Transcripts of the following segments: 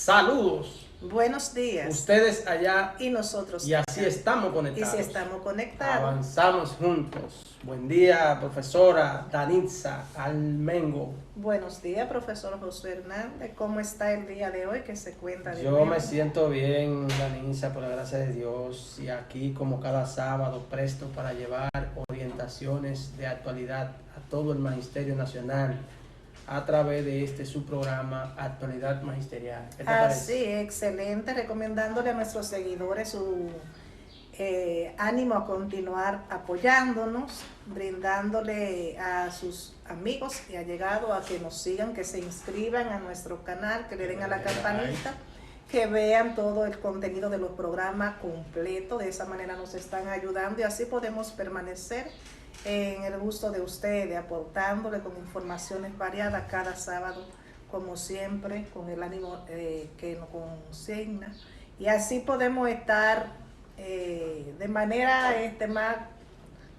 Saludos. Buenos días. Ustedes allá y nosotros y así acá. estamos conectados. Y si estamos conectados. Avanzamos juntos. Buen día, profesora Danitza Almengo. Buenos días, profesor José Hernández. ¿Cómo está el día de hoy? ¿Qué se cuenta de Yo nuevo? me siento bien, Danitza, por la gracia de Dios. Y aquí, como cada sábado, presto para llevar orientaciones de actualidad a todo el Magisterio Nacional a través de su programa Actualidad Magisterial. ¿Qué te parece? Sí, excelente. Recomendándole a nuestros seguidores su ánimo a continuar apoyándonos, brindándole a sus amigos y allegados a que nos sigan, que se inscriban a nuestro canal, que le den a la campanita, que vean todo el contenido de los programas completo. De esa manera nos están ayudando y así podemos permanecer en el gusto de ustedes, aportándole con informaciones variadas cada sábado, como siempre, con el ánimo que nos consigna. Y así podemos estar de manera más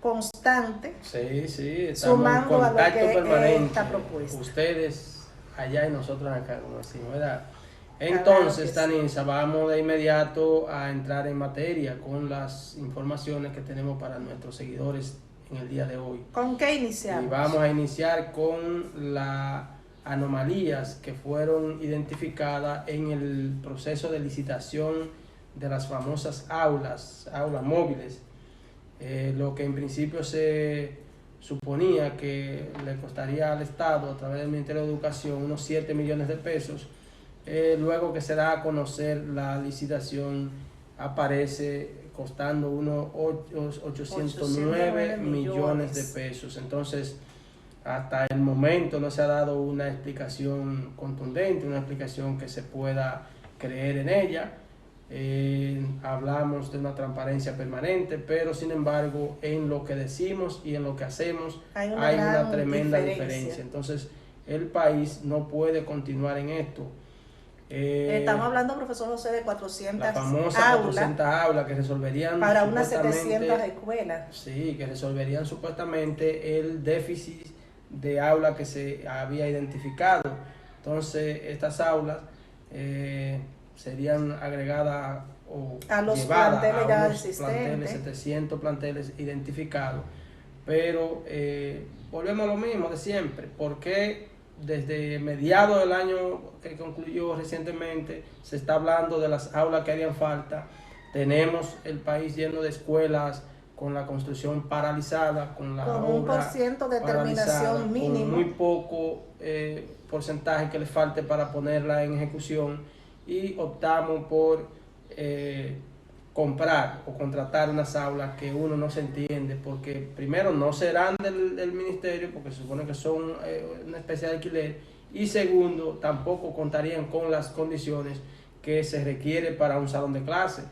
constante, Sí, estamos sumando en contacto a lo que permanente. esta propuesta. Ustedes allá y nosotros acá, como decimos, ¿verdad? Entonces, Claro que Tanisa, vamos de inmediato a entrar en materia con las informaciones que tenemos para nuestros seguidores en el día de hoy. ¿Con qué iniciamos? Y vamos a iniciar con las anomalías que fueron identificadas en el proceso de licitación de las famosas aulas móviles. Lo que en principio se suponía que le costaría al Estado a través del Ministerio de Educación unos 7 millones de pesos. Luego que se da a conocer la licitación, aparece costando unos 809 millones de pesos. Entonces, hasta el momento no se ha dado una explicación contundente, una explicación que se pueda creer en ella. Hablamos de una transparencia permanente, pero sin embargo en lo que decimos y en lo que hacemos hay una tremenda diferencia. Entonces el país no puede continuar en esto. Estamos hablando, profesor José, de 400 la famosa 400 aulas que resolverían para unas 700 escuelas. Sí, que resolverían supuestamente el déficit de aulas que se había identificado. Entonces estas aulas serían agregadas o a los llevadas planteles a unos existentes. 700 planteles identificados. Pero volvemos a lo mismo de siempre. Porque desde mediados del año que concluyó recientemente se está hablando de las aulas que harían falta? Tenemos el país lleno de escuelas con la construcción paralizada, con la obra 1% de terminación mínimo, con muy poco porcentaje que le falte para ponerla en ejecución, y optamos por comprar o contratar unas aulas que uno no se entiende, porque primero no serán del ministerio, porque se supone que son una especie de alquiler, y segundo tampoco contarían con las condiciones que se requiere para un salón de clase.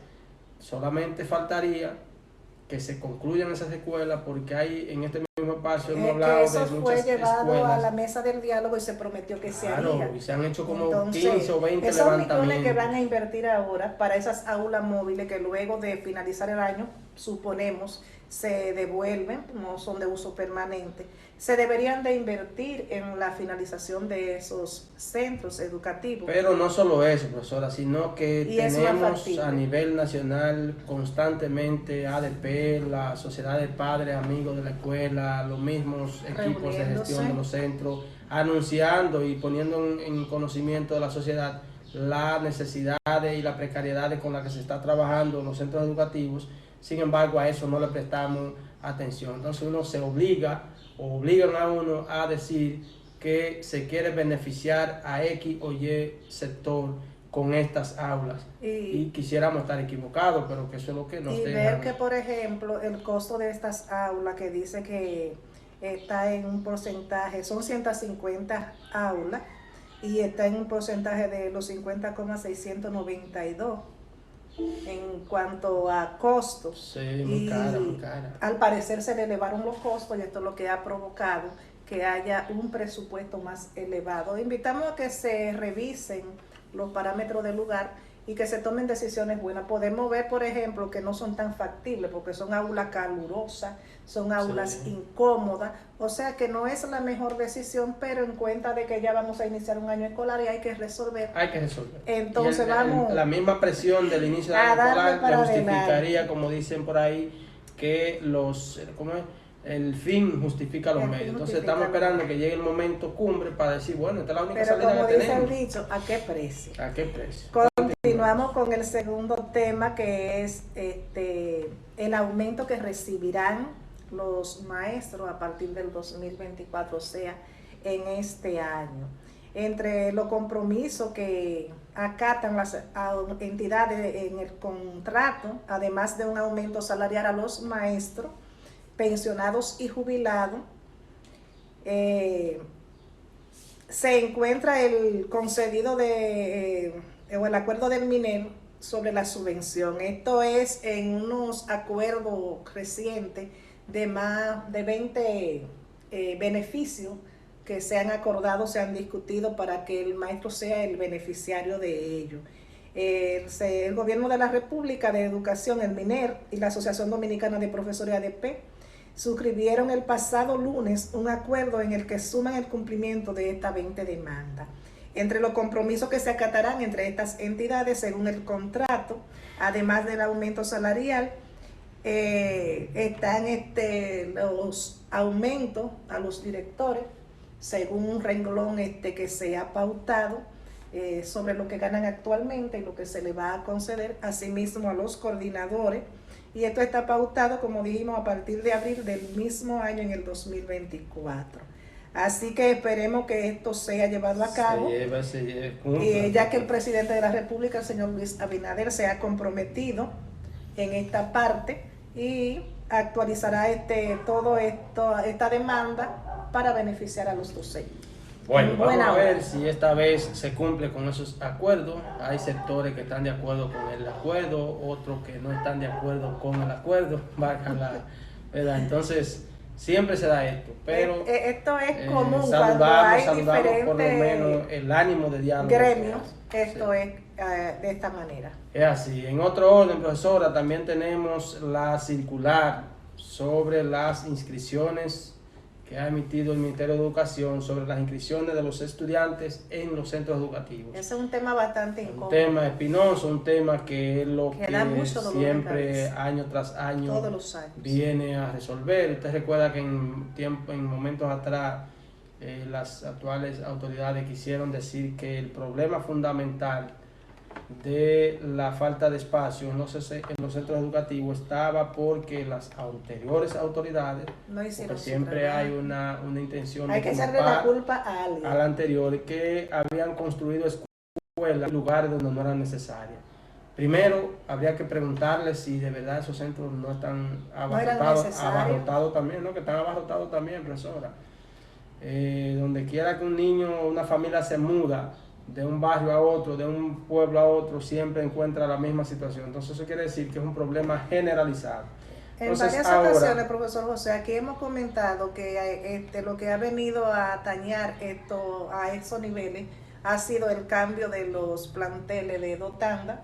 Solamente faltaría que se concluyan esas escuelas, porque hay en este mismo espacio hemos hablado de muchas escuelas. Eso fue llevado a la mesa del diálogo y se prometió que se haría. Y se han hecho como 15 o 20 esos levantamientos. millones que van a invertir ahora para esas aulas móviles que luego de finalizar el año, suponemos, se devuelven, no son de uso permanente, se deberían de invertir en la finalización de esos centros educativos. Pero no solo eso, profesora, sino que tenemos a nivel nacional constantemente ADP, la sociedad de padres, amigos de la escuela, los mismos equipos de gestión de los centros, anunciando y poniendo en conocimiento de la sociedad las necesidades y las precariedades con las que se está trabajando en los centros educativos. Sin embargo, a eso no le prestamos atención. Entonces uno se obligan a uno a decir que se quiere beneficiar a X o Y sector con estas aulas. Y quisiéramos estar equivocados, pero que eso es lo que nos deja. Y ver que, por ejemplo, el costo de estas aulas, que dice que está en un porcentaje, son 150 aulas, y está en un porcentaje de los 50,692 en cuanto a costos. Sí, muy cara. Al parecer se le elevaron los costos y esto es lo que ha provocado que haya un presupuesto más elevado. Invitamos a que se revisen los parámetros del lugar y que se tomen decisiones buenas. Podemos ver, por ejemplo, que no son tan factibles porque son aulas calurosas, son aulas incómodas, o sea que no es la mejor decisión, pero en cuenta de que ya vamos a iniciar un año escolar y hay que resolver. Entonces vamos... La misma presión del inicio del año escolar le justificaría, como dicen por ahí, que el fin justifica los medios. Entonces estamos esperando que llegue el momento cumbre para decir, bueno, esta es la única salida que tenemos. Pero como dice el dicho, ¿a qué precio? ¿A qué precio? Continuamos con el segundo tema, que es el aumento que recibirán los maestros a partir del 2024, o sea, en este año. Entre los compromisos que acatan las entidades en el contrato, además de un aumento salarial a los maestros, pensionados y jubilados, se encuentra el concedido o el acuerdo del MINER sobre la subvención. Esto es en unos acuerdos recientes de más de 20 beneficios que se han acordado, se han discutido para que el maestro sea el beneficiario de ello. El Gobierno de la República de Educación, el MINER y la Asociación Dominicana de Profesores ADP suscribieron el pasado lunes un acuerdo en el que suman el cumplimiento de estas 20 demandas. Entre los compromisos que se acatarán entre estas entidades según el contrato, además del aumento salarial, están los aumentos a los directores según un renglón que se ha pautado sobre lo que ganan actualmente y lo que se le va a conceder, asimismo a los coordinadores, y esto está pautado, como dijimos, a partir de abril del mismo año, en el 2024. Así que esperemos que esto sea llevado a cabo, ya que el presidente de la República, el señor Luis Abinader, se ha comprometido en esta parte y actualizará esta demanda para beneficiar a los docentes. Bueno, vamos a ver si esta vez se cumple con esos acuerdos. Hay sectores que están de acuerdo con el acuerdo, otros que no están de acuerdo con el acuerdo, ¿verdad? Entonces, siempre se da esto, pero esto es común cuando hay diferentes por lo menos el ánimo de diálogo. Gremios, esto es de esta manera. Es así. En otro orden, profesora, también tenemos la circular sobre las inscripciones que ha emitido el Ministerio de Educación sobre las inscripciones de los estudiantes en los centros educativos. Ese es un tema bastante incómodo. Un tema espinoso, un tema que es lo que siempre, año tras año, todos los años, viene a resolver. Usted recuerda que en momentos atrás las actuales autoridades quisieron decir que el problema fundamental de la falta de espacio en los centros educativos estaba porque las anteriores autoridades, porque siempre hay una intención de echarle la culpa a alguien, al anterior, que habían construido escuelas en lugares donde no eran necesarias. Primero, habría que preguntarle si de verdad esos centros no están abarrotados también, ¿no? Que están abarrotados también, profesora. Donde quiera que un niño o una familia se muda de un barrio a otro, de un pueblo a otro, siempre encuentra la misma situación. Entonces eso quiere decir que es un problema generalizado. Entonces, en varias ocasiones, profesor José, aquí hemos comentado que lo que ha venido a atañar a esos niveles ha sido el cambio de los planteles de 2 tandas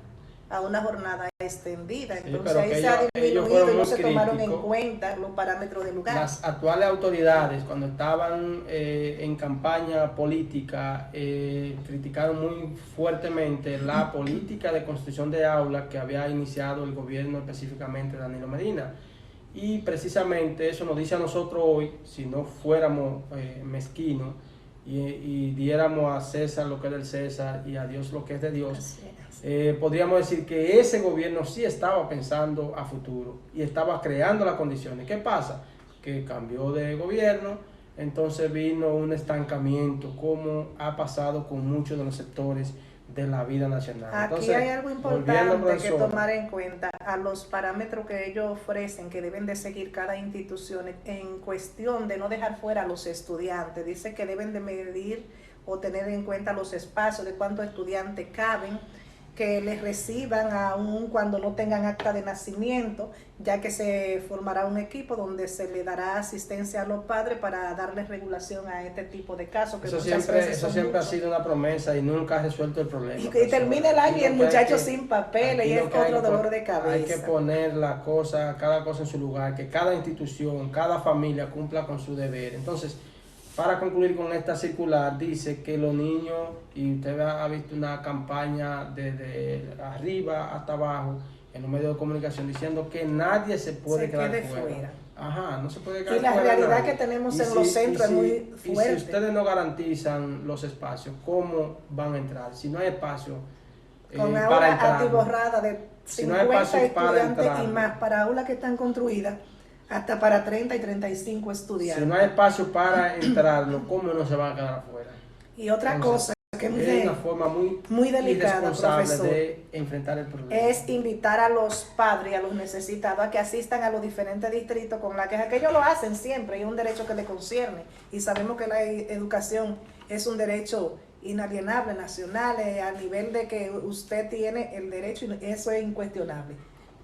a una jornada extendida. Entonces ahí se ha disminuido y no se tomaron en cuenta los parámetros del lugar. Las actuales autoridades, cuando estaban en campaña política, criticaron muy fuertemente la política de construcción de aulas que había iniciado el gobierno, específicamente Danilo Medina. Y precisamente eso nos dice a nosotros hoy, si no fuéramos mezquinos y diéramos a César lo que es del César y a Dios lo que es de Dios, podríamos decir que ese gobierno sí estaba pensando a futuro y estaba creando las condiciones. ¿Qué pasa? Que cambió de gobierno, entonces vino un estancamiento, como ha pasado con muchos de los sectores de la vida nacional. Aquí entonces, hay algo importante que tomar en cuenta, a los parámetros que ellos ofrecen, que deben de seguir cada institución en cuestión de no dejar fuera a los estudiantes. Dice que deben de medir o tener en cuenta los espacios de cuántos estudiantes caben que les reciban aun cuando no tengan acta de nacimiento, ya que se formará un equipo donde se le dará asistencia a los padres para darles regulación a este tipo de casos. Que eso siempre ha sido una promesa y nunca ha resuelto el problema. Y termina el año y el muchacho sin papeles y es otro dolor de cabeza. Hay que poner cada cosa en su lugar, que cada institución, cada familia cumpla con su deber. Entonces, para concluir con esta circular, dice que los niños, y usted ha visto una campaña desde arriba hasta abajo en los medios de comunicación diciendo que nadie se puede quedar fuera. Ajá, no se puede quedar fuera. Y la realidad que tenemos en los centros es muy fuerte. Y si ustedes no garantizan los espacios, ¿cómo van a entrar? Si no hay espacio con aulas atiborradas de 50 estudiantes y más para aulas que están construidas, hasta para 30 y 35 estudiantes. Si no hay espacio para entrarlo, ¿cómo no se van a quedar afuera? Y otra cosa que es una forma muy delicada, profesor, de enfrentar el problema. Es invitar a los padres y a los necesitados a que asistan a los diferentes distritos con la queja, que ellos lo hacen siempre y es un derecho que les concierne. Y sabemos que la educación es un derecho inalienable, nacional, a nivel de que usted tiene el derecho y eso es incuestionable.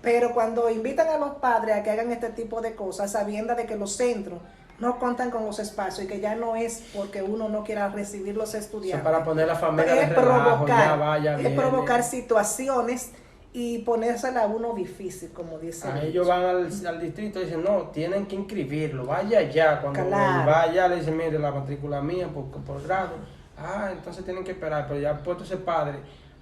Pero cuando invitan a los padres a que hagan este tipo de cosas, sabiendo de que los centros no cuentan con los espacios y que ya no es porque uno no quiera recibir los estudiantes. Para poner la familia de relajo, provocar situaciones y ponérsela a uno difícil, como dice. Ellos van al distrito y dicen, no, tienen que inscribirlo, vaya ya. Cuando vaya le dicen, mire, la matrícula mía por grado. Entonces tienen que esperar, pero ya puesto ese padre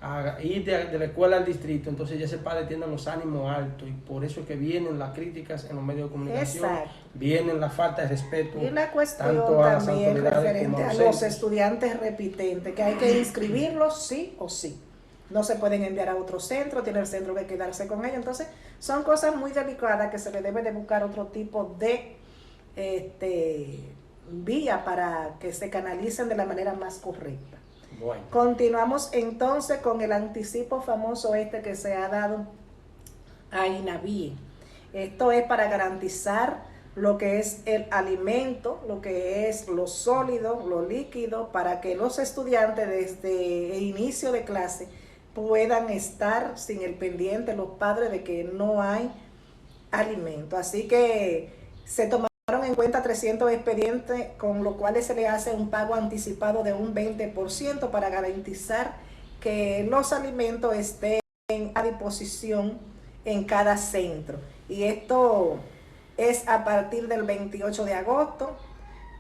a ir de la escuela al distrito, entonces ya ese padre tiene los ánimos altos y por eso es que vienen las críticas en los medios de comunicación. Exacto. Vienen la falta de respeto. Y la cuestión también referente a los estudiantes repitentes, que hay que inscribirlos sí o sí. No se pueden enviar a otro centro, tiene el centro que quedarse con ellos. Entonces son cosas muy delicadas que se le debe de buscar otro tipo de vía para que se canalicen de la manera más correcta. Bueno. Continuamos entonces con el anticipo famoso que se ha dado a INAVIE. Esto es para garantizar lo que es el alimento, lo que es lo sólido, lo líquido, para que los estudiantes desde el inicio de clase puedan estar sin el pendiente, los padres, de que no hay alimento. Así que se tomaron en cuenta 300 expedientes, con lo cual se le hace un pago anticipado de un 20% para garantizar que los alimentos estén a disposición en cada centro. Y esto es a partir del 28 de agosto.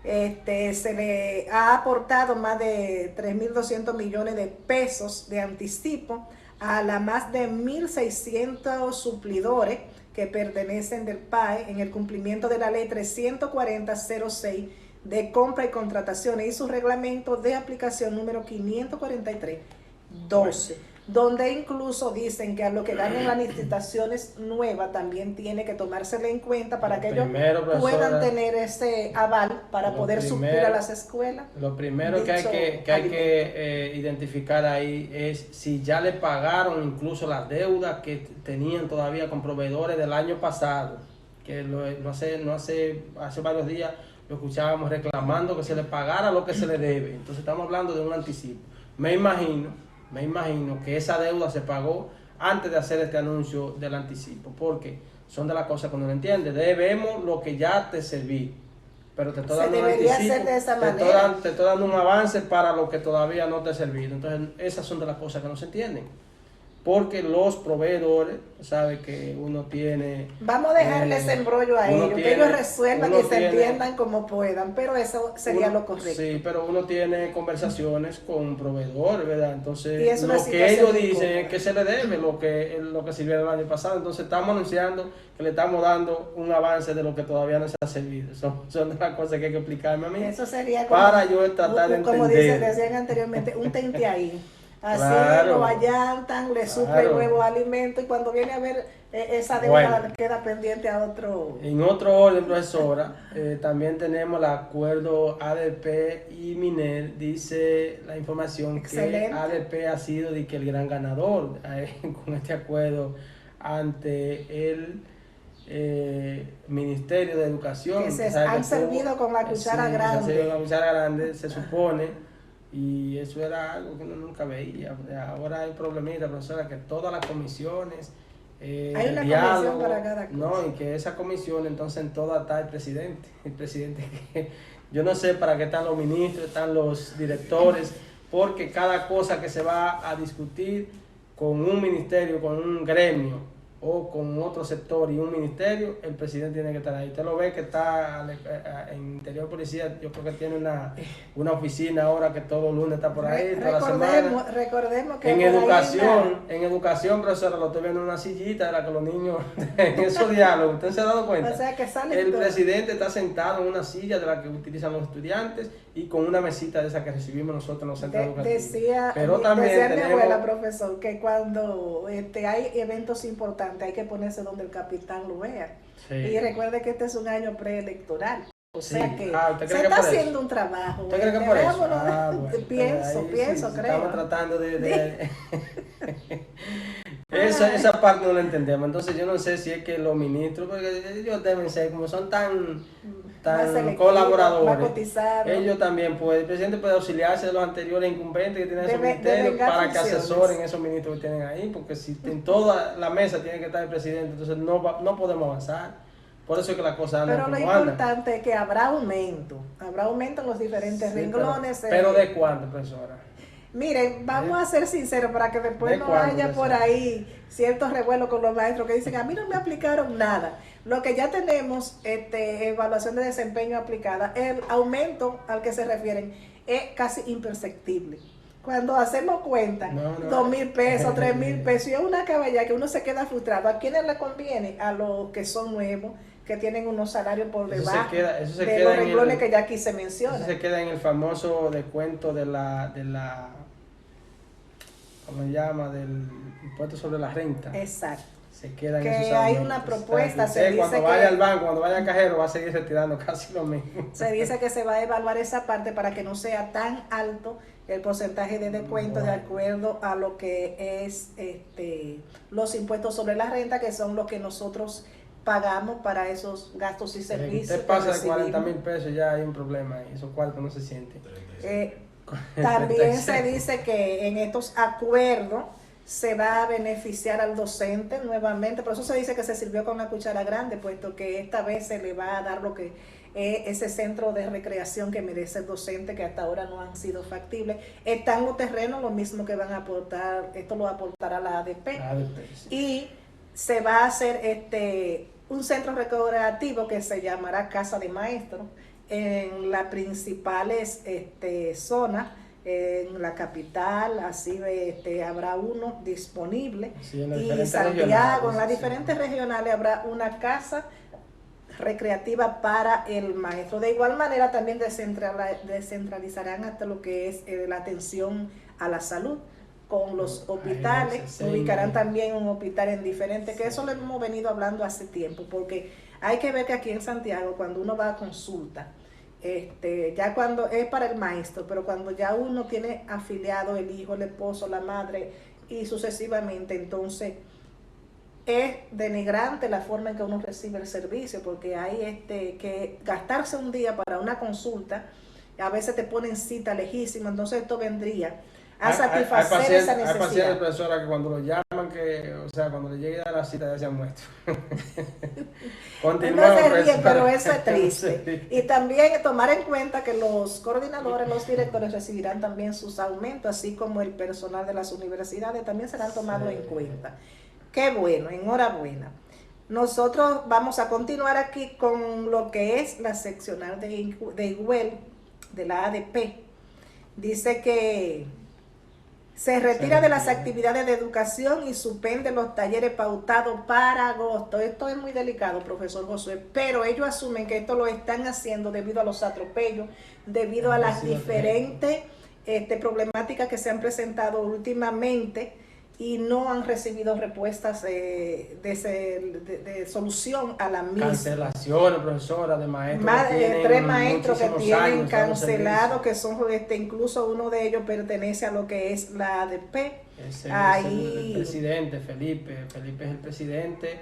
Se le ha aportado más de 3.200 millones de pesos de anticipo a las más de 1.600 suplidores que pertenecen del PAE en el cumplimiento de la ley 340-06 de compra y contrataciones y su reglamento de aplicación número 543-12, donde incluso dicen que a lo que ganen las licitaciones nuevas también tiene que tomársele en cuenta para que ellos puedan tener ese aval para poder suplir a las escuelas. Lo primero que hay que identificar ahí es si ya le pagaron incluso las deudas que tenían todavía con proveedores del año pasado, que hace varios días lo escuchábamos reclamando que se le pagara lo que se le debe. Entonces estamos hablando de un anticipo. Me imagino que esa deuda se pagó antes de hacer este anuncio del anticipo, porque son de las cosas que uno no entiende. Debemos lo que ya te serví, pero te estoy dando un anticipo, te estoy dando un avance para lo que todavía no te ha servido. Entonces esas son de las cosas que no se entienden, porque los proveedores, sabe que uno tiene... Vamos a dejarle ese embrollo a ellos, que ellos resuelvan y se entiendan como puedan, pero eso sería lo correcto. Sí, pero uno tiene conversaciones con proveedores, ¿verdad? Entonces, lo que ellos dicen es que se le debe lo que sirvieron el año pasado. Entonces, estamos anunciando que le estamos dando un avance de lo que todavía no se ha servido. Son de las cosas que hay que explicarme a mí. Eso sería como, para yo tratar de entender. Como decían anteriormente, un tente ahí. Así lo allantan, le suplen nuevos alimentos y cuando viene a ver esa deuda queda pendiente a otro. En otro orden, profesora, también tenemos el acuerdo ADP y MINER. Dice la información que ADP ha sido el gran ganador con este acuerdo ante el Ministerio de Educación. Que han servido con la cuchara grande. Se supone. y eso era algo que uno nunca veía. Ahora hay problemitas, profesora, que todas las comisiones, hay una comisión para cada cosa. No, y que esa comisión entonces en todas está el presidente que yo no sé para qué están los ministros, están los directores, porque cada cosa que se va a discutir con un ministerio, con un gremio o con otro sector y un ministerio, el presidente tiene que estar ahí. Usted lo ve que está en Interior Policía, yo creo que tiene una oficina ahora que todos los lunes está por ahí, toda la semana. Recordemos que en educación, profesora, lo estoy viendo en una sillita de la que los niños, en esos diálogos, ¿usted se ha dado cuenta? O sea, que sale el todo. Presidente está sentado en una silla de la que utilizan los estudiantes y con una mesita de esa que recibimos nosotros en los centros educativos. Decía mi abuela, profesor, que cuando hay eventos importantes hay que ponerse donde el capitán lo vea. Sí. Y recuerde que este es un año preelectoral. O sea que se está haciendo un trabajo. ¿Usted cree que por eso? Bueno, pienso, creo. Estamos tratando de... Esa parte no la entendemos. Entonces yo no sé si es que los ministros, porque ellos deben ser, como son tan colaboradores, ellos también pueden, el presidente puede auxiliarse de los anteriores incumbentes que tienen esos ministerios para que asesoren esos ministros que tienen ahí, porque si en toda la mesa tiene que estar el presidente, entonces no podemos avanzar. Por eso es que las cosas andan como andan. Pero lo importante es que habrá aumento en los diferentes renglones. Pero ¿de cuánto, profesora? Miren, vamos a ser sinceros para que después no haya por ahí ciertos revuelos con los maestros que dicen, a mí no me aplicaron nada. Lo que ya tenemos, evaluación de desempeño aplicada, el aumento al que se refieren es casi imperceptible. Cuando hacemos cuenta, 2,000 pesos, 3,000 pesos, y es una caballa que uno se queda frustrado. ¿A quiénes le conviene? A los que son nuevos, que tienen unos salarios por debajo de los renglones que ya aquí se menciona. Eso se queda en el famoso descuento de la ¿cómo se llama? Del impuesto sobre la renta. Exacto. Se queda en que esos hay una propuesta, se dice cuando vaya al banco, cuando vaya al cajero, va a seguir retirando casi lo mismo. Se dice que se va a evaluar esa parte para que no sea tan alto el porcentaje de descuento de acuerdo a lo que es los impuestos sobre la renta, que son los que nosotros pagamos para esos gastos y servicios. Usted pasa de 40,000 pesos, ya hay un problema ahí, esos cuartos no se sienten. También se dice que en estos acuerdos se va a beneficiar al docente nuevamente, por eso se dice que se sirvió con una cuchara grande, puesto que esta vez se le va a dar lo que es ese centro de recreación que merece el docente, que hasta ahora no han sido factibles. Están los terrenos, lo mismo que van a aportar, esto lo aportará la ADP, sí. Y se va a hacer un centro recreativo que se llamará Casa de Maestros en las principales zonas. En la capital, así habrá uno disponible, y Santiago, en las diferentes regionales habrá una casa recreativa para el maestro. De igual manera también descentralizarán hasta lo que es la atención a la salud con los hospitales, ubicarán también un hospital en diferentes, que eso lo hemos venido hablando hace tiempo, porque hay que ver que aquí en Santiago, cuando uno va a consulta, ya cuando es para el maestro, pero cuando ya uno tiene afiliado el hijo, el esposo, la madre y sucesivamente, entonces es denigrante la forma en que uno recibe el servicio, porque hay que gastarse un día para una consulta, a veces te ponen cita lejísima, entonces esto vendría a satisfacer esa necesidad. Hay pacientes, profesora, que cuando lo llaman, cuando le llegue a la cita ya se han muerto. No se ríe, pero eso es triste. Y también tomar en cuenta que los coordinadores, los directores recibirán también sus aumentos, así como el personal de las universidades también serán tomados en cuenta. Qué bueno, enhorabuena. Nosotros vamos a continuar aquí con lo que es la seccional de Higüey, de la ADP. Dice que se retira de las actividades de educación y suspende los talleres pautados para agosto. Esto es muy delicado, profesor Josué, pero ellos asumen que esto lo están haciendo debido a los atropellos, debido a las diferentes problemáticas que se han presentado últimamente y no han recibido respuestas de solución a la misma. Cancelaciones, profesora, de maestros. Más de 3 maestros que tienen cancelado, que son incluso uno de ellos pertenece a lo que es la ADP. Ahí el presidente, Felipe es el presidente.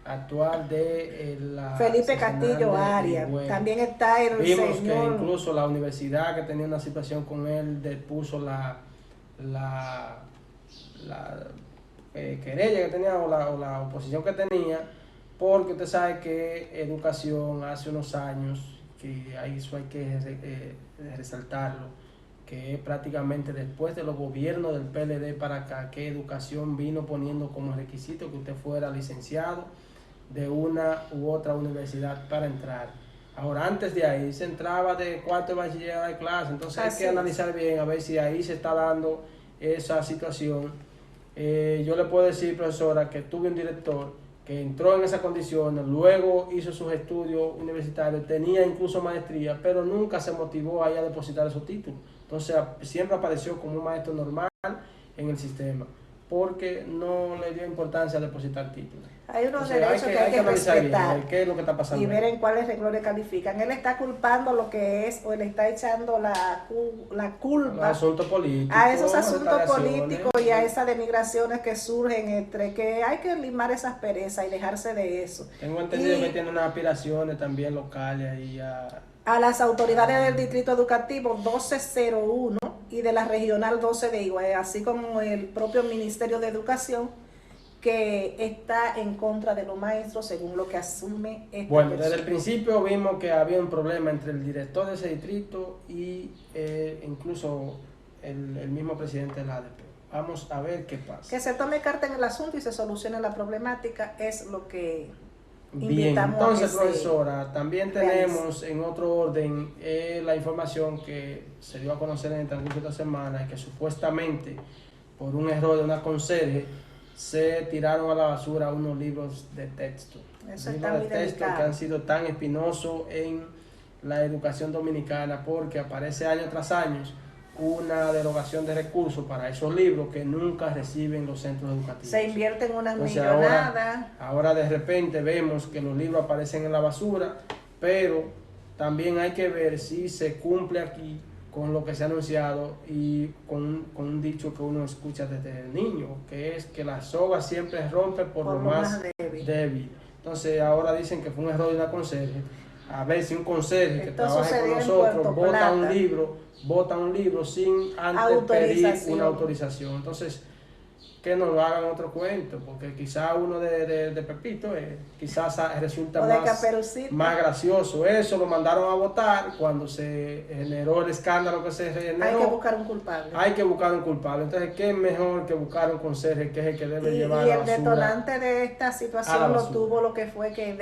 actual de la Felipe Castillo Arias. También está el Vimos señor... que incluso la universidad que tenía una situación con él depuso la querella que tenía o la oposición que tenía, porque usted sabe que educación hace unos años, que eso hay que resaltarlo, que prácticamente después de los gobiernos del PLD para acá, que educación vino poniendo como requisito que usted fuera licenciado de una u otra universidad para entrar. Ahora, antes de ahí se entraba de cuarto de bachillerato de clase, entonces hay que analizar bien a ver si ahí se está dando esa situación. Yo le puedo decir, profesora, que tuve un director que entró en esas condiciones, luego hizo sus estudios universitarios, tenía incluso maestría, pero nunca se motivó a ir a depositar esos títulos. Entonces siempre apareció como un maestro normal en el sistema, porque no le dio importancia a depositar títulos. Hay unos derechos que hay que respetar bien, qué es lo que está pasando y ver en cuáles renglones califican. Él está culpando lo que es, o le está echando la culpa a esos asuntos políticos y a esas denigraciones que surgen entre que hay que limar esas perezas y dejarse de eso. Tengo entendido que tiene unas aspiraciones también locales ahí a las autoridades del Distrito Educativo 1201 y de la Regional 12 de Higüey, así como el propio Ministerio de Educación, que está en contra de los maestros según lo que asume esta Bueno, persona. Desde el principio vimos que había un problema entre el director de ese distrito y incluso el mismo presidente de la ADP. Vamos a ver qué pasa. Que se tome carta en el asunto y se solucione la problemática es lo que bien. Entonces, profesora, también tenemos en otro orden la información que se dio a conocer en el transcurso de esta semana, que supuestamente por un error de una conserje se tiraron a la basura unos libros de texto. Eso libros de texto que han sido tan espinosos en la educación dominicana, porque aparece año tras año una derogación de recursos para esos libros que nunca reciben los centros educativos. Se invierten unas millonadas. Ahora de repente vemos que los libros aparecen en la basura, pero también hay que ver si se cumple aquí con lo que se ha anunciado y con un dicho que uno escucha desde niño, que es que la soga siempre rompe por lo más débil. Entonces ahora dicen que fue un error de una conserje. A ver si un conserje que trabaje con nosotros bota un libro sin antes pedir una autorización. Entonces, que nos lo hagan otro cuento, porque quizás uno de Pepito quizás resulta más gracioso. Eso lo mandaron a votar cuando se generó el escándalo que se generó. Hay que buscar un culpable. Hay que buscar un culpable. Entonces, ¿qué es mejor que buscar un conserje que es el que debe llevar la basura? Y el detonante de esta situación lo tuvo lo que fue que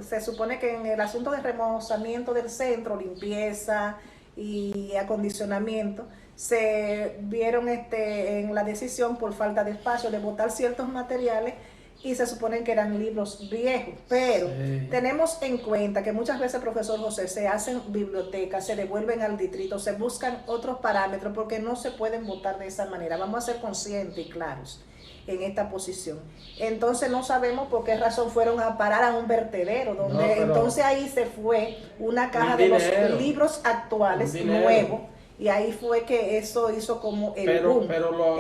se supone que en el asunto de remozamiento del centro, limpieza y acondicionamiento, se vieron en la decisión por falta de espacio de botar ciertos materiales y se suponen que eran libros viejos, pero tenemos en cuenta que muchas veces, profesor José, se hacen bibliotecas, se devuelven al distrito, se buscan otros parámetros porque no se pueden botar de esa manera. Vamos a ser conscientes y claros en esta posición. Entonces no sabemos por qué razón fueron a parar a un vertedero, donde entonces ahí se fue una caja de los libros actuales nuevos. Y ahí fue que eso hizo como el boom.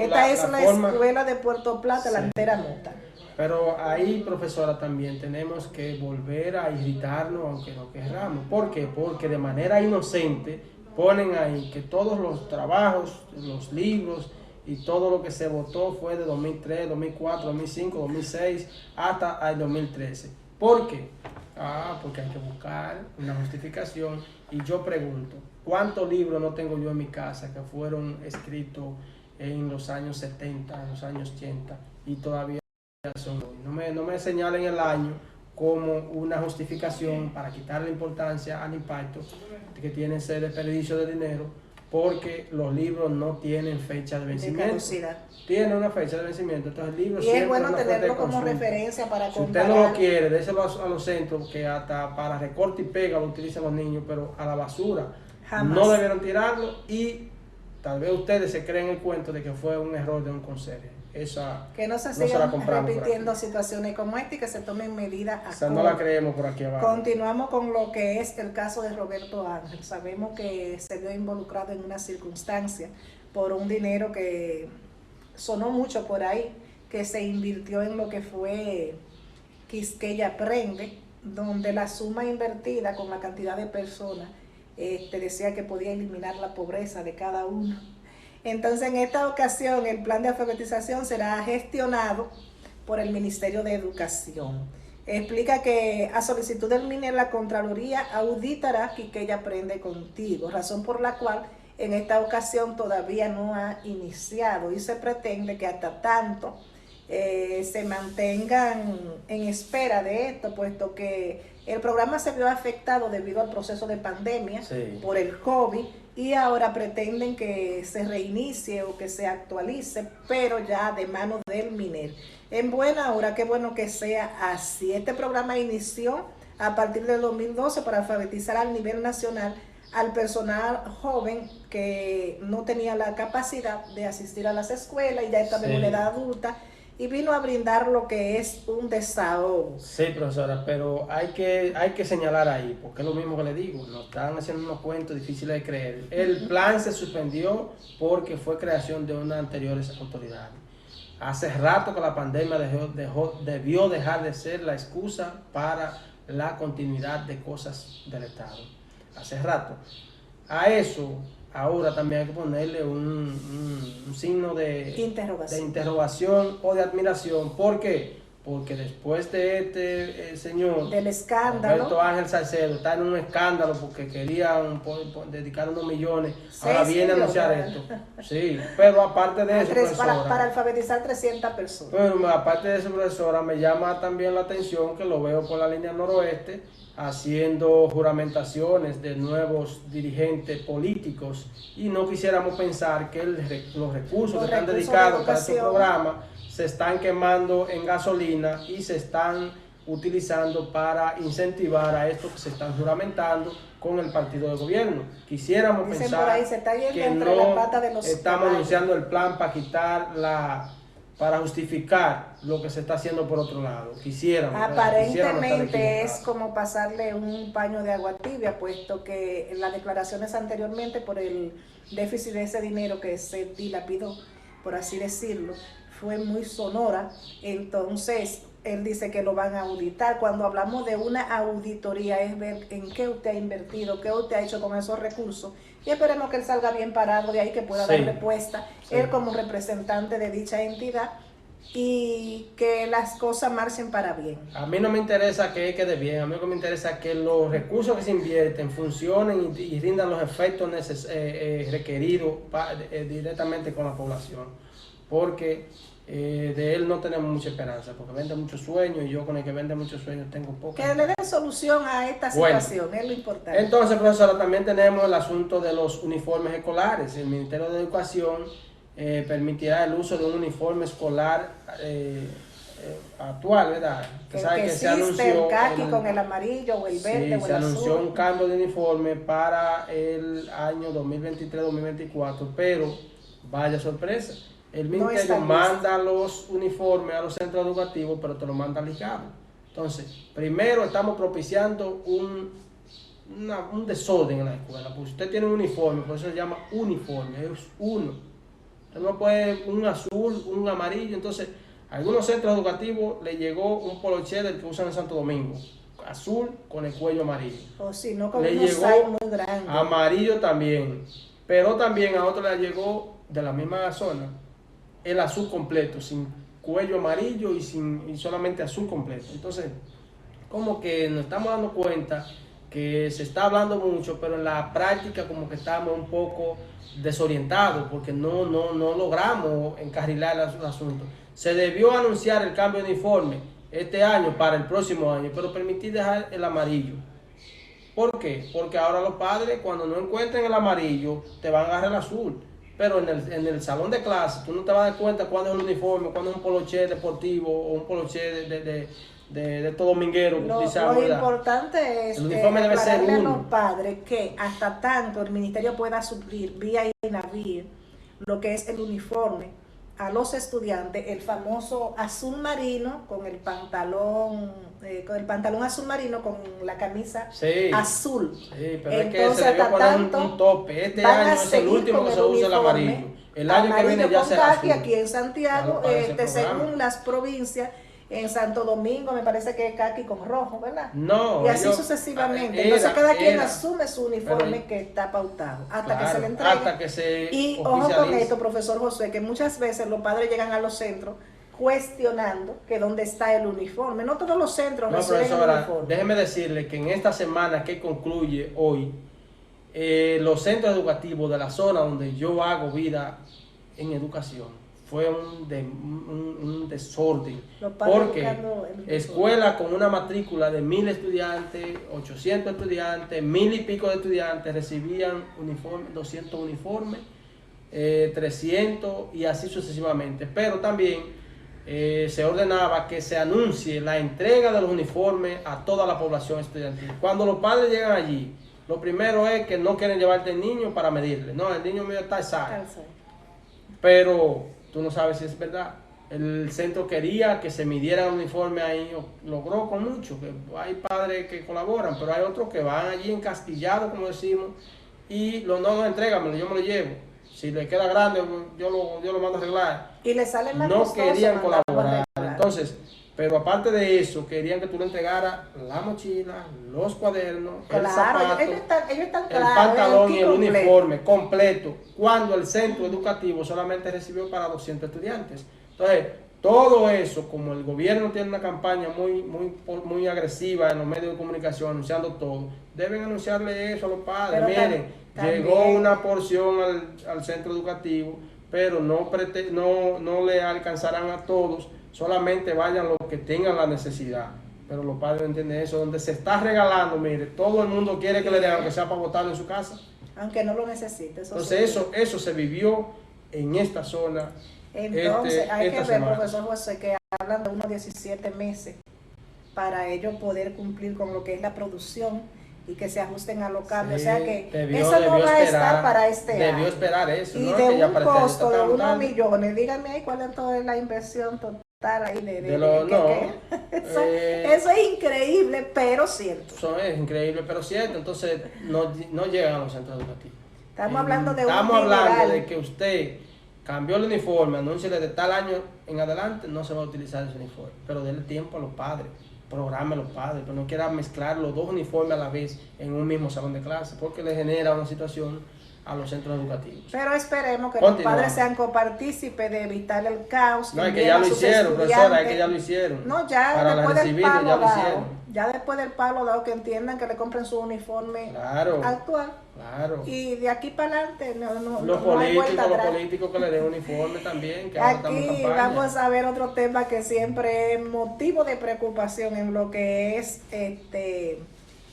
Esta es la escuela de Puerto Plata, la entera nota. Pero ahí, profesora, también tenemos que volver a irritarnos, aunque no querramos. ¿Por qué? Porque de manera inocente ponen ahí que todos los trabajos, los libros y todo lo que se votó fue de 2003, 2004, 2005, 2006 hasta el 2013. ¿Por qué? Porque hay que buscar una justificación. Y yo pregunto, ¿cuántos libros no tengo yo en mi casa que fueron escritos en los años 70, en los años 80 y todavía son hoy? No me señalen el año como una justificación para quitarle importancia al impacto que tiene ese desperdicio de dinero, porque los libros no tienen fecha de vencimiento. Tienen una fecha de vencimiento, entonces el libro y es bueno tenerlo como referencia para comparar. Si usted no lo quiere, déselo a los centros que hasta para recorte y pega lo utilizan los niños, pero a la basura jamás. No debieron tirarlo, y tal vez ustedes se creen el cuento de que fue un error de un conserje. Que no se sigan repitiendo situaciones como esta y que se tomen medidas acorde. O sea, no la creemos por aquí abajo. Continuamos con lo que es el caso de Roberto Ángel. Sabemos que se vio involucrado en una circunstancia por un dinero que sonó mucho por ahí, que se invirtió en lo que fue Quisqueya Aprende, donde la suma invertida con la cantidad de personas decía que podía eliminar la pobreza de cada uno. Entonces, en esta ocasión, el plan de alfabetización será gestionado por el Ministerio de Educación. Explica que a solicitud del MINER, la Contraloría auditará Quisqueya Aprende Contigo, razón por la cual en esta ocasión todavía no ha iniciado y se pretende que hasta tanto se mantengan en espera de esto, puesto que el programa se vio afectado debido al proceso de pandemia por el COVID, y ahora pretenden que se reinicie o que se actualice, pero ya de mano del MINER. En buena hora, qué bueno que sea así. Este programa inició a partir del 2012 para alfabetizar a nivel nacional al personal joven que no tenía la capacidad de asistir a las escuelas y ya estaba en una edad adulta, y vino a brindar lo que es un desahogo. Sí, profesora, pero hay que señalar ahí, porque es lo mismo que le digo, nos están haciendo unos cuentos difíciles de creer. El plan se suspendió porque fue creación de unas anteriores autoridades. Hace rato que la pandemia debió dejar de ser la excusa para la continuidad de cosas del Estado. Hace rato. A eso ahora también hay que ponerle un signo de interrogación o de admiración. ¿Por qué? Porque después de este señor, del escándalo, Roberto Ángel Salcedo, está en un escándalo porque querían dedicar unos millones, ahora viene a anunciar esto. Sí, pero aparte de eso, profesora, para alfabetizar 300 personas. Pero aparte de eso, profesora, me llama también la atención que lo veo por la línea noroeste, haciendo juramentaciones de nuevos dirigentes políticos, y no quisiéramos pensar que los recursos que están dedicados para este programa se están quemando en gasolina y se están utilizando para incentivar a estos que se están juramentando con el partido de gobierno. Quisiéramos pensar que no estamos anunciando el plan para justificar lo que se está haciendo por otro lado. Aparentemente es como pasarle un paño de agua tibia, puesto que en las declaraciones anteriormente, por el déficit de ese dinero que se dilapidó, por así decirlo, fue muy sonora. Entonces él dice que lo van a auditar. Cuando hablamos de una auditoría es ver en qué usted ha invertido, qué usted ha hecho con esos recursos, y esperemos que él salga bien parado de ahí, que pueda dar respuesta él como representante de dicha entidad, y que las cosas marchen para bien. A mí no me interesa que quede bien, a mí lo que me interesa es que los recursos que se invierten funcionen y rindan los efectos requeridos directamente con la población, porque de él no tenemos mucha esperanza, porque vende muchos sueños, y yo con el que vende muchos sueños tengo poco. Que le den solución a esta situación, es lo importante. Entonces, profesora, también tenemos el asunto de los uniformes escolares. El Ministerio de Educación permitirá el uso de un uniforme escolar actual, ¿verdad? Que se anunció el caqui con el amarillo o el verde o el azul. Se anunció un cambio de uniforme para el año 2023-2024, pero vaya sorpresa. El Ministerio manda los uniformes a los centros educativos, pero te lo manda ligado. Entonces, primero estamos propiciando un desorden en la escuela. Pues usted tiene un uniforme, por eso se llama uniforme, es uno. Usted no puede un azul, un amarillo. Entonces, a algunos centros educativos le llegó un poloché del que usan en Santo Domingo, azul con el cuello amarillo. O si no, con le llegó muy grande. Amarillo también, pero también a otro le llegó de la misma zona el azul completo, sin cuello amarillo y solamente azul completo. Entonces, como que nos estamos dando cuenta que se está hablando mucho, pero en la práctica como que estamos un poco desorientados, porque no logramos encarrilar el asunto. Se debió anunciar el cambio de uniforme este año para el próximo año, pero permitir dejar el amarillo. ¿Por qué? Porque ahora los padres, cuando no encuentren el amarillo, te van a agarrar el azul. Pero en el salón de clase tú no te vas a dar cuenta cuándo es el uniforme, cuándo es un poloché deportivo o un poloché de todo dominguero. Lo importante es aclararle a los padres que hasta tanto el ministerio pueda suplir vía INAVIR lo que es el uniforme a los estudiantes, el famoso azul marino con el pantalón azul marino con la camisa azul. Sí, pero entonces, es que se debió poner un tope. Este año es el último que se usa el amarillo. El año que viene ya será azul. Aquí en Santiago, según las provincias, En Santo Domingo me parece que es caqui con rojo, ¿verdad? No. Y así sucesivamente. Entonces cada quien asume su uniforme que está pautado hasta que se le entregue. Hasta que se y ojo con esto, profesor José, que muchas veces los padres llegan a los centros cuestionando que dónde está el uniforme. No todos los centros reciben el uniforme. Déjeme decirle que en esta semana que concluye hoy, los centros educativos de la zona donde yo hago vida en educación, fue un desorden, porque escuelas con una matrícula de 1000 estudiantes, 800 estudiantes, 1000 y pico de estudiantes recibían uniformes, 200 uniformes, 300 y así sucesivamente, pero también se ordenaba que se anuncie la entrega de los uniformes a toda la población estudiantil. Cuando los padres llegan allí, lo primero es que no quieren llevarte el niño para medirle, no, el niño mío está sano, pero tú no sabes si es verdad. El centro quería que se midiera el uniforme ahí, logró con mucho, que hay padres que colaboran, pero hay otros que van allí encastillados, como decimos, y no, entrégamelo, yo me lo llevo. Si le queda grande, yo lo mando a arreglar. Y le sale más no querían colaborar. Entonces, pero aparte de eso, querían que tú le entregaras la mochila, los cuadernos, el zapato, ellos están el pantalón y el uniforme completo, cuando el centro educativo solamente recibió para 200 estudiantes. Entonces, todo eso, como el gobierno tiene una campaña muy agresiva en los medios de comunicación, anunciando todo, deben anunciarle eso a los padres. Pero miren, llegó una porción al centro educativo, pero no le alcanzarán a todos, solamente vayan los que tengan la necesidad. Pero los padres no entienden eso, donde se está regalando, mire, todo el mundo quiere que le den, aunque sea para botarlo en su casa. Aunque no lo necesite. Entonces eso se vivió en esta zona. Entonces hay que ver, profesor José, que hablan de unos 17 meses para ellos poder cumplir con lo que es la producción y que se ajusten a los cambios. Sí, o sea que eso no va a estar para este año. Debió esperar eso. Y ¿no? De un costo de unos millones, díganme ahí cuál es toda la inversión total ahí eso es increíble, pero cierto. Eso es increíble, pero cierto. Entonces no llegan a los centros educativos. Estamos hablando de que usted cambió el uniforme, anúnciale de tal año en adelante, no se va a utilizar ese uniforme, pero denle tiempo a los padres, programe a los padres, pero no quiera mezclar los dos uniformes a la vez en un mismo salón de clase, porque le genera una situación a los centros educativos. Pero esperemos que los padres sean copartícipes de evitar el caos. No, es que ya lo hicieron, profesora, es que ya lo hicieron. No, ya después del palo dado, ya después del palo dado, que entiendan que le compren su uniforme actual. Claro. Y de aquí para adelante los políticos que le den uniforme también. Que aquí vamos a ver otro tema que siempre es motivo de preocupación en lo que es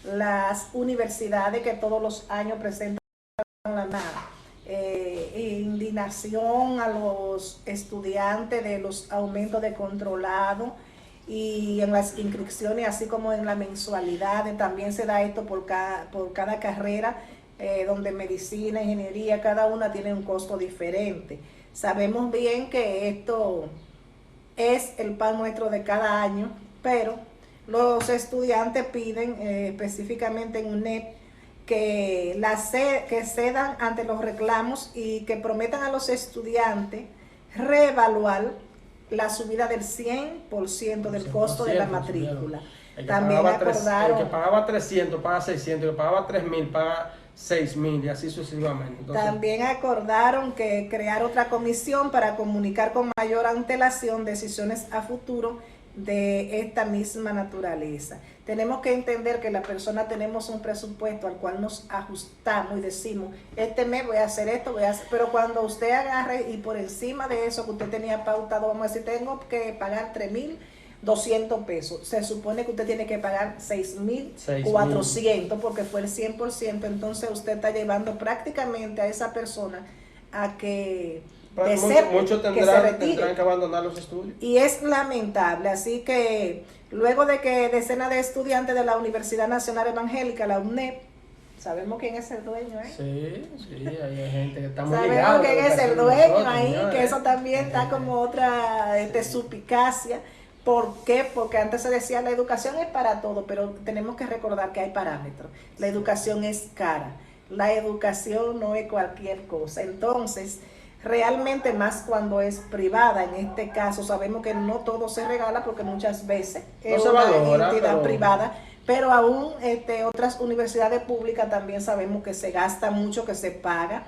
las universidades que todos los años presentan la nada. Indignación a los estudiantes de los aumentos de controlado y en las inscripciones, así como en la mensualidad. También se da esto por cada carrera, donde medicina, ingeniería, cada una tiene un costo diferente. Sabemos bien que esto es el pan nuestro de cada año, pero los estudiantes piden específicamente en UNED que cedan ante los reclamos y que prometan a los estudiantes reevaluar la subida del 100% del costo de la matrícula. También acordaron, el que pagaba 300 paga 600, el que pagaba 3000 paga 6.000 y así sucesivamente. Entonces, también acordaron que crear otra comisión para comunicar con mayor antelación decisiones a futuro de esta misma naturaleza. Tenemos que entender que la persona tenemos un presupuesto al cual nos ajustamos y decimos, este mes voy a hacer esto, pero cuando usted agarre y por encima de eso que usted tenía pautado, vamos a decir, tengo que pagar 3.200 pesos, se supone que usted tiene que pagar 6.400 porque fue el 100%, entonces usted está llevando prácticamente a esa persona a que muchos tendrán que abandonar los estudios. Y es lamentable, así que luego de que decenas de estudiantes de la Universidad Nacional Evangélica, la UNED, sabemos quién es el dueño, Sí, hay gente que está muy sabemos quién es el dueño ahí, que eso también está como otra suspicacia. ¿Por qué? Porque antes se decía la educación es para todo, pero tenemos que recordar que hay parámetros. La educación es cara, la educación no es cualquier cosa. Entonces, realmente más cuando es privada. En este caso sabemos que no todo se regala porque muchas veces es una entidad privada, pero aún otras universidades públicas también sabemos que se gasta mucho, que se paga,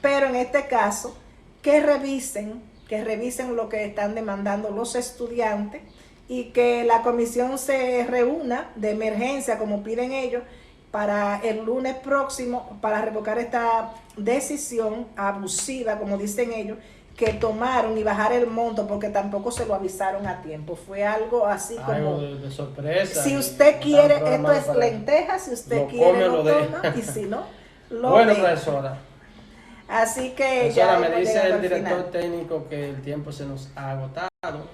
pero en este caso que revisen lo que están demandando los estudiantes y que la comisión se reúna de emergencia como piden ellos para el lunes próximo para revocar esta decisión abusiva, como dicen ellos, que tomaron y bajar el monto porque tampoco se lo avisaron a tiempo. Fue algo así como de sorpresa. Si usted quiere, esto es lenteja, si usted quiere lo toma y si no, lo bueno, deja. profesora. Así que profesora, ya me dice el director técnico que el tiempo se nos ha agotado,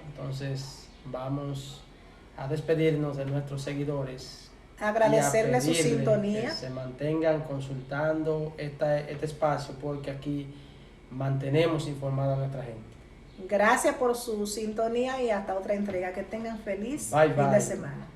entonces vamos a despedirnos de nuestros seguidores. Agradecerle su sintonía. Que se mantengan consultando este espacio porque aquí mantenemos informada a nuestra gente. Gracias por su sintonía y hasta otra entrega. Que tengan feliz fin de semana.